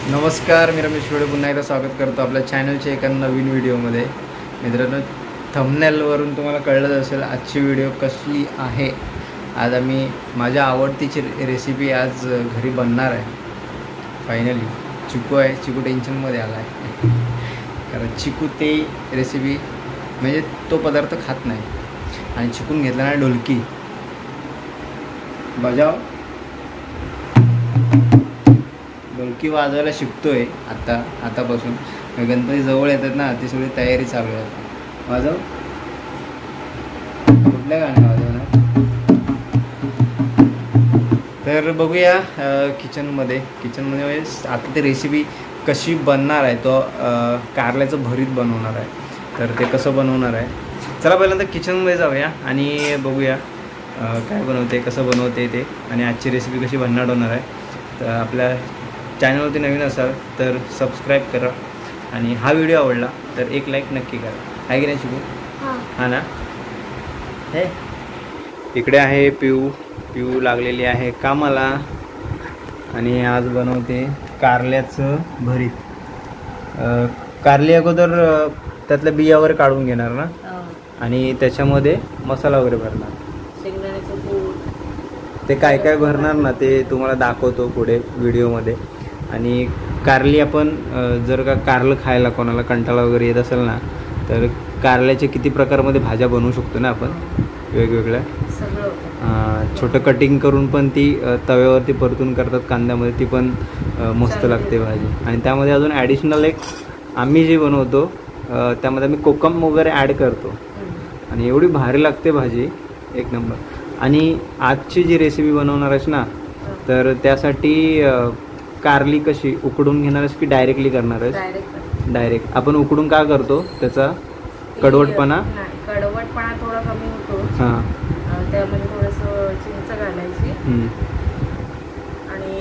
नमस्कार, मी रमेश वेळे पुन्हा एकदा स्वागत करतो आपल्या चॅनलच्या एका नवीन व्हिडिओमध्ये. मित्रांनो, थंबनेलवरून तुम्हाला कळलंच असेल आजची व्हिडिओ कसली आहे. आज आम्ही माझ्या आवडतीची रेसिपी आज घरी बनणार आहे. फायनली चिकू आहे, चिकू टेन्शनमध्ये आला आहे कारण चिकू ते रेसिपी म्हणजे तो पदार्थ खात नाही आणि चिकून घेतला ना ढोलकी बजाव, ढोलकी वाजवायला शिकतोय आतापासून. गणपती जवळ येतात ना, ती सगळी तयारी चालू आहे. वाजव, कुठल्या गाणं वाजवणार तर बघूया. किचनमध्ये म्हणजे आता ती रेसिपी कशी बनणार आहे. तो कारल्याचं भरीत बनवणार आहे. तर ते कसं बनवणार आहे, चला पहिल्यांदा किचनमध्ये जाऊया आणि बघूया काय बनवते, कसं बनवते ते, आणि आजची रेसिपी कशी भन्नाट होणार आहे. तर आपल्या चॅनलवरती नवीन असाल तर सबस्क्राईब करा आणि हा व्हिडिओ आवडला तर एक लाईक नक्की करा. आहे की नाही शिकू? हां ना. हे इकडे आहे पिऊ लागलेली आहे कामाला आणि आज बनवते कारल्याचं भरीत. कारली अगोदर त्यातल्या बिया वगैरे काढून घेणार ना आणि त्याच्यामध्ये मसाला वगैरे भरणार. ते काय काय भरणार ना ते तुम्हाला दाखवतो पुढे व्हिडिओमध्ये. आणि कारली आपण जर का कारलं खायला कोणाला कंटाळा वगैरे येत असेल ना, तर कारल्याचे किती प्रकारमध्ये भाज्या बनवू शकतो ना आपण, वेगवेगळ्या. छोटं कटिंग करून पण ती तव्यावरती परतून करतात कांद्यामध्ये, ती पण मस्त लागते भाजी. आणि त्यामध्ये अजून ॲडिशनल एक आम्ही जे बनवतो त्यामध्ये आम्ही कोकम वगैरे ॲड करतो आणि एवढी भारी लागते भाजी, एक नंबर. आणि आजची जी रेसिपी बनवणार आहेस ना, तर त्यासाठी कारली कशी उकडून घेणार आहेस की डायरेक्टली करणार आहेस? डायरेक्ट. आपण उकडून का करतो, त्याचा कडवटपणा थोडा कमी होतो. हां, त्यामध्ये थोडंसं चिंच घालायची आणि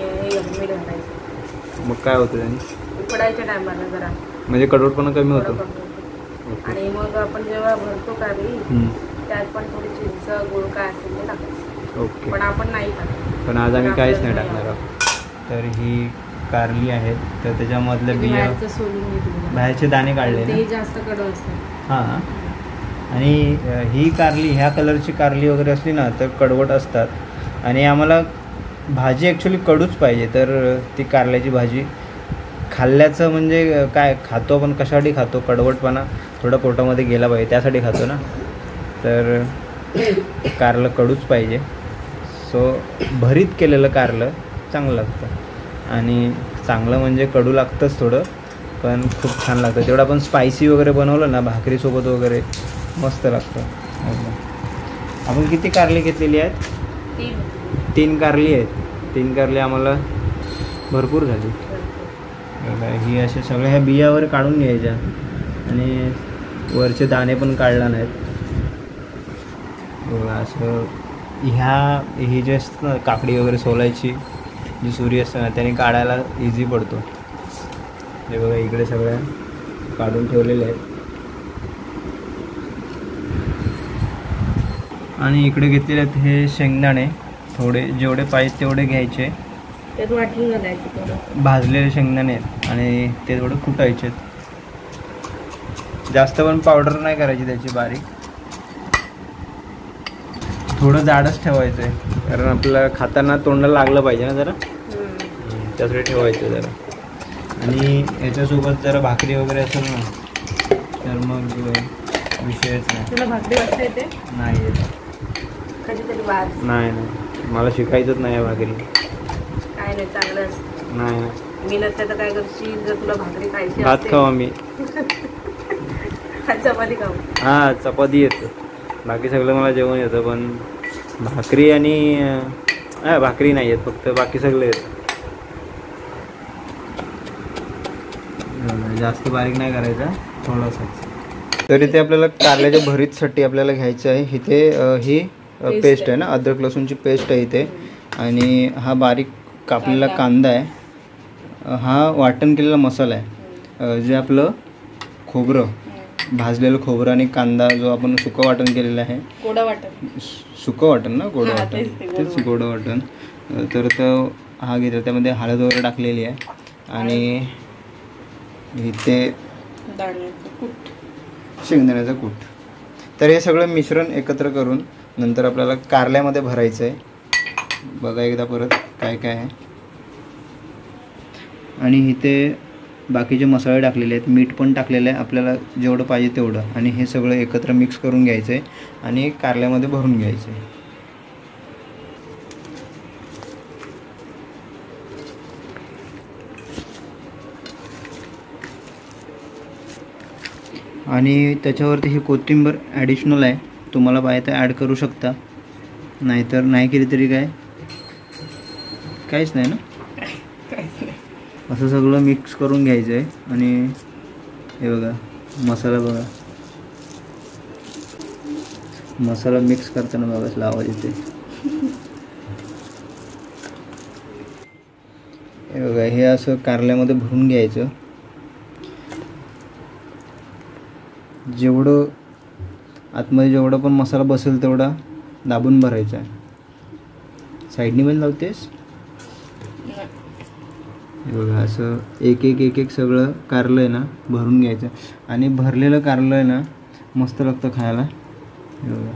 मीठ घालायचं. मग काय होतं त्याने? उकडायच्या टायमाला जरा म्हणजे कडवटपणा कमी होतो. आणि मग आपण जेव्हा भरतो कारली त्यात पण थोडी चिंच, गुळ काय असेल ते टाकायचं. ओके. पण आपण नाही टाकत. पण आज आम्ही काहीच नाही टाकणार आहोत. तर ही कारली आहेत, तर त्याच्यामधल्या बिया बाहेरचे दाणे काढले ते जास्त कडू असतात. हां. आणि ही कारली, ह्या कलरची कारली वगैरे असली ना तर कडवट असतात. आणि आम्हाला भाजी ॲक्च्युली कडूच पाहिजे. तर ती कारल्याची भाजी खाल्ल्याचं म्हणजे काय खातो आपण, कशासाठी खातो, कडवटपणा थोडा पोटामध्ये गेला पाहिजे त्यासाठी खातो ना. तर कारलं कडूच पाहिजे. सो भरीत केलेलं कारलं चांगलं लागतं. आणि चांगलं म्हणजे कडू लागतंच थोडं, पण खूप छान लागतं. तेवढं आपण स्पायसी वगैरे बनवलं ना भाकरीसोबत वगैरे मस्त लागतं. आपण किती कारली घेतलेली आहेत? 3 कारली आहेत. 3 कारली आम्हाला भरपूर झाली. ही अशा सगळ्या ह्या बिया वगैरे काढून घ्यायच्या आणि वरचे दाणे पण काढला नाहीत. असं ही जे असतं ना काकडी वगैरे सोलायची जी सुरी असते ना, त्याने काढायला इझी पडतो. हे बघा इकडे सगळ्या काढून ठेवलेले आहेत. आणि इकडे घेतलेले आहेत हे शेंगदाणे, थोडे जेवढे पाहिजे तेवढे घ्यायचे. वाटून घालायचे. भाजलेले शेंगदाणे आहेत आणि ते थोडे कुटायचे. जास्त पण पावडर नाही करायची त्याची, बारीक थोडं जाडच ठेवायचं आहे कारण आपल्याला खाताना तोंडाला लागलं पाहिजे ना जरा, त्यासाठी ठेवायचं जरा. आणि याच्यासोबत जरा भाकरी वगैरे असेल ना तर मग विषयच नाही. तुला भाकरी वाजता येते? नाही येत. कधीतरी वाज. नाही, मला शिकायचंच नाही आहे भाकरी. काय नाही, चांगलं असतं. नाही, मी नसते तर काय करशील, जर तुला भाकरी खायची भात खाऊ आम्ही. चपाती खाऊ. हां, चपाती येतं, बाकी सगळं मला जेवण येतं, पण भाकरी आणि भाकरी नाही येत, फक्त बाकी सगळं येतं. जास्त बारीक नाही करायचा, थोडासाच. तर इथे आपल्याला कारल्याच्या भरीतसाठी आपल्याला घ्यायचं आहे. इथे ही पेस्ट आहे ना, अद्रक लसूणची पेस्ट आहे इथे. आणि हा बारीक कापलेला कांदा आहे. हा वाटण केलेला मसाला आहे. जे आपलं खोबरं, भाजलेलं खोबरं आणि कांदा जो आपण सुकं वाटण केलेलं आहे, सुकं वाटण ना, गोडं हा, वाटण, तेच ते तेच गोडं वाटण. तर तो हा घेतला, त्यामध्ये हळद वगैरे टाकलेली आहे आणि इथे शेंगदाण्याचं कूट. तर हे सगळं मिश्रण एकत्र करून नंतर आपल्याला कारल्यामध्ये भरायचं आहे. बघा एकदा परत काय काय आहे. आणि इथे बाकीचे मसाले टाकलेले आहेत, मीठ पण टाकलेलं आहे आपल्याला जेवढं पाहिजे तेवढं. आणि हे सगळं एकत्र मिक्स करून घ्यायचं आहे आणि कारल्यामध्ये भरून घ्यायचं आहे. आणि त्याच्यावरती ही कोथिंबीर ॲडिशनल आहे, तुम्हाला पाहिजे तर ॲड करू शकता, नाहीतर नाही केली तरी काहीच नाही ना. असं सगळं मिक्स करून घ्यायचं आहे. आणि हे बघा मसाला, बघा मसाला मिक्स करताना बघा आवाज येते. हे बघा हे असं कारल्यामध्ये भरून घ्यायचं. जेवढं आतमध्ये जेवढं पण मसाला बसेल तेवढा दाबून भरायचा आहे. साईडनी पण लावतेस. हे बघा असं एक एक सगळं कारलं आहे ना भरून घ्यायचं. आणि भरलेलं कारलं आहे ना मस्त लागतं खायला. हे बघा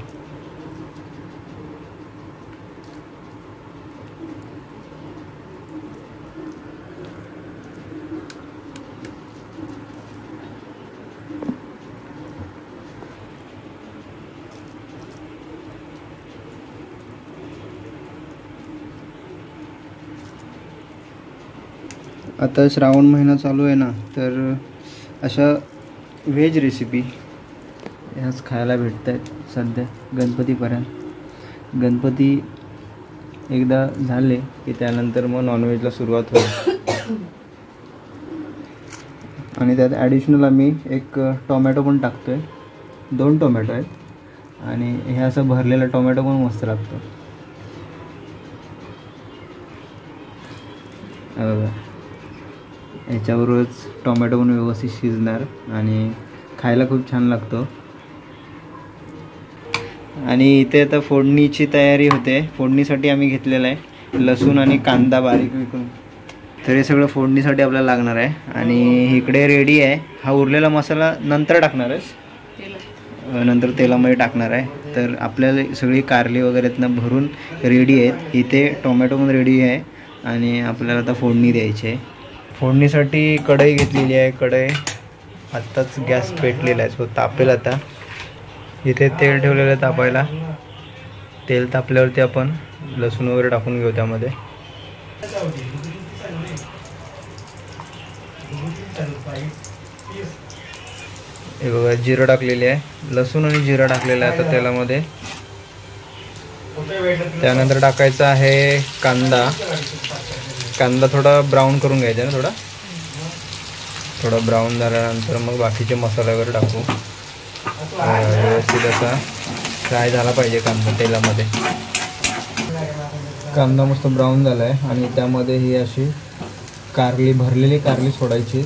आता श्रावण महिना चालू आहे ना, तर अशा व्हेज रेसिपी ह्याच खायला भेटत आहेत सध्या गणपतीपर्यंत. गणपती एकदा झाले की त्यानंतर मग नॉनव्हेजला सुरुवात होईल. आणि त्यात ॲडिशनल आम्ही एक टोमॅटो पण टाकतो आहे, 2 टोमॅटो आहेत. आणि हे असं भरलेलं टोमॅटो पण मस्त लागतं. बघा ह्याच्यावरच टोमॅटो पण व्यवस्थित शिजणार आणि खायला खूप छान लागतो. आणि इथे आता फोडणीची तयारी होते. फोडणीसाठी आम्ही घेतलेला आहे लसूण आणि कांदा बारीक विकून. तर हे सगळं फोडणीसाठी आपल्याला लागणार आहे. आणि इकडे रेडी आहे. हा उरलेला मसाला नंतर टाकणार आहेस, नंतर तेलामध्ये टाकणार आहे. तर आपल्याला सगळी कारली वगैरे भरून रेडी आहेत. इथे टोमॅटो पण रेडी आहे आणि आपल्याला आता फोडणी द्यायची आहे. फोडणीसाठी कढई घेतलेली आहे. कढई आत्ताच गॅस पेटलेला आहे, सो तापेल. आता इथे तेल ठेवलेलं आहे तापायला. तेल तापल्यावरती आपण लसूण वगैरे टाकून घेऊ त्यामध्ये. हे बघा जिरं टाकलेली आहे, लसूण आणि जिरं टाकलेलं आहे आता तेलामध्ये. त्यानंतर टाकायचा आहे कांदा. कांदा थोडा ब्राऊन करून घ्यायचा ना, थोडा ब्राऊन झाल्यानंतर मग बाकीचे मसाले वगैरे टाकू. व्यवस्थित असा फ्राय झाला पाहिजे कांदा तेलामध्ये. कांदा मस्त ब्राऊन झाला आहे आणि त्यामध्ये ही अशी कारली, भरलेली कारली सोडायची.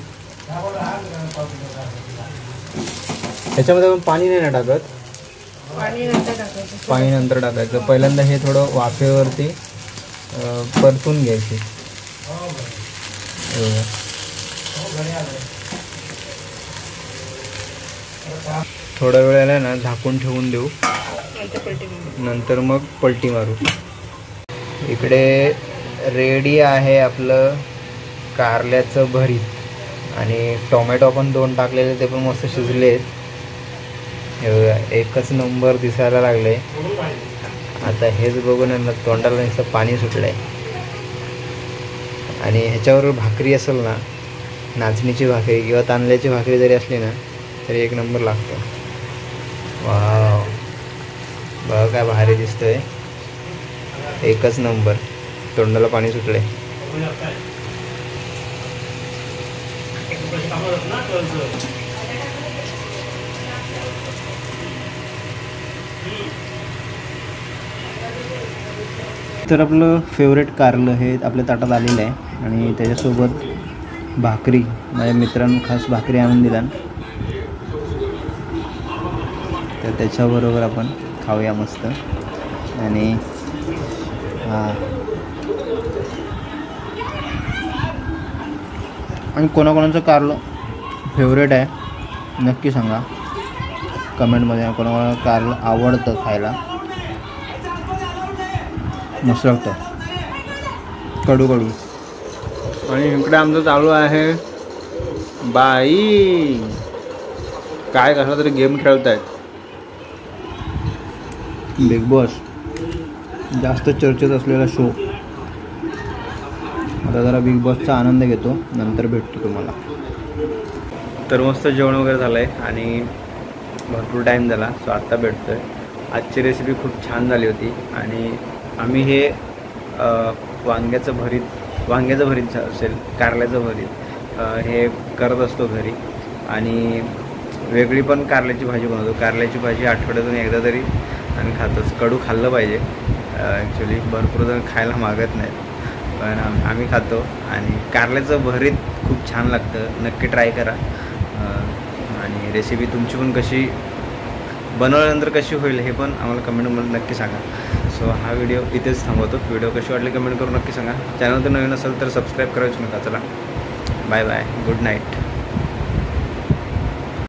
त्याच्यामध्ये आपण पाणी नाही ना टाकत, पाणी नंतर टाकायचं. पहिल्यांदा हे थोडं वाफेवरती परतून घ्यायचे. थोड्या वेळेला ना झाकून ठेवून देऊ, नंतर मग पलटी मारू. इकडे रेडी आहे आपलं कारल्याचं भरीत. आणि टोमॅटो पण 2 टाकलेले, ते पण मस्त शिजलेत. एकच नंबर दिसायला लागले. आता हेच बघून ना तोंडाला नुसतं पाणी सुटलंय. आणि ह्याच्यावर भाकरी असेल ना, नाचणीची भाकरी किंवा तांदळाची भाकरी जरी असली ना तरी एक नंबर लागतो. वाव, बघा काय भारी दिसतोय, एकच नंबर. तोंडाला पाणी सुटलंय. तर आपलं फेवरेट कारलं हे आपल्या ताटात आलेलं आहे आणि त्याच्यासोबत भाकरी. माझ्या मित्रांनी खास भाकरी आणून दिला, तर त्याच्याबरोबर आपण खाऊया मस्त. आणि आणि कोणाकोणाचं कारलं फेवरेट आहे नक्की सांगा कमेंटमध्ये. कोणाकोणाला कारलं आवडतं खायला, मस्त लागतं कडू कडू. आणि इकडे आमचं चालू आहे बाई काय कसला तरी गेम खेळत आहेत. बिग बॉस जास्त चर्चेत असलेला शो. आता जरा बिग बॉसचा आनंद घेतो, नंतर भेटतो तुम्हाला. तर मस्त जेवण वगैरे झालं आहे आणि भरपूर टाईम झाला, सो आत्ता भेटतो आहे. आजची रेसिपी खूप छान झाली होती आणि आम्ही हे वांग्याचं भरीत असेल, कारल्याचं भरीत हे करत असतो घरी. आणि वेगळी पण कारल्याची भाजी बनवतो. कारल्याची भाजी आठवड्यातून एकदा तरी आम्ही खातोच. कडू खाल्लं पाहिजे, ॲक्च्युली भरपूर जण खायला मागत नाहीत, पण आम्ही खातो. आणि कारल्याचं भरीत खूप छान लागतं, नक्की ट्राय करा. आणि रेसिपी तुमची पण कशी बनवल्यानंतर कशी होईल हे पण आम्हाला कमेंटमध्ये नक्की सांगा. सो हा व्हिडिओ इथेच थांबवतो. व्हिडिओ कशी वाटली कमेंट करून नक्की सांगा. चॅनल तर नवीन असेल तर सबस्क्राईब करायचं नका. चला बाय बाय, गुड नाईट.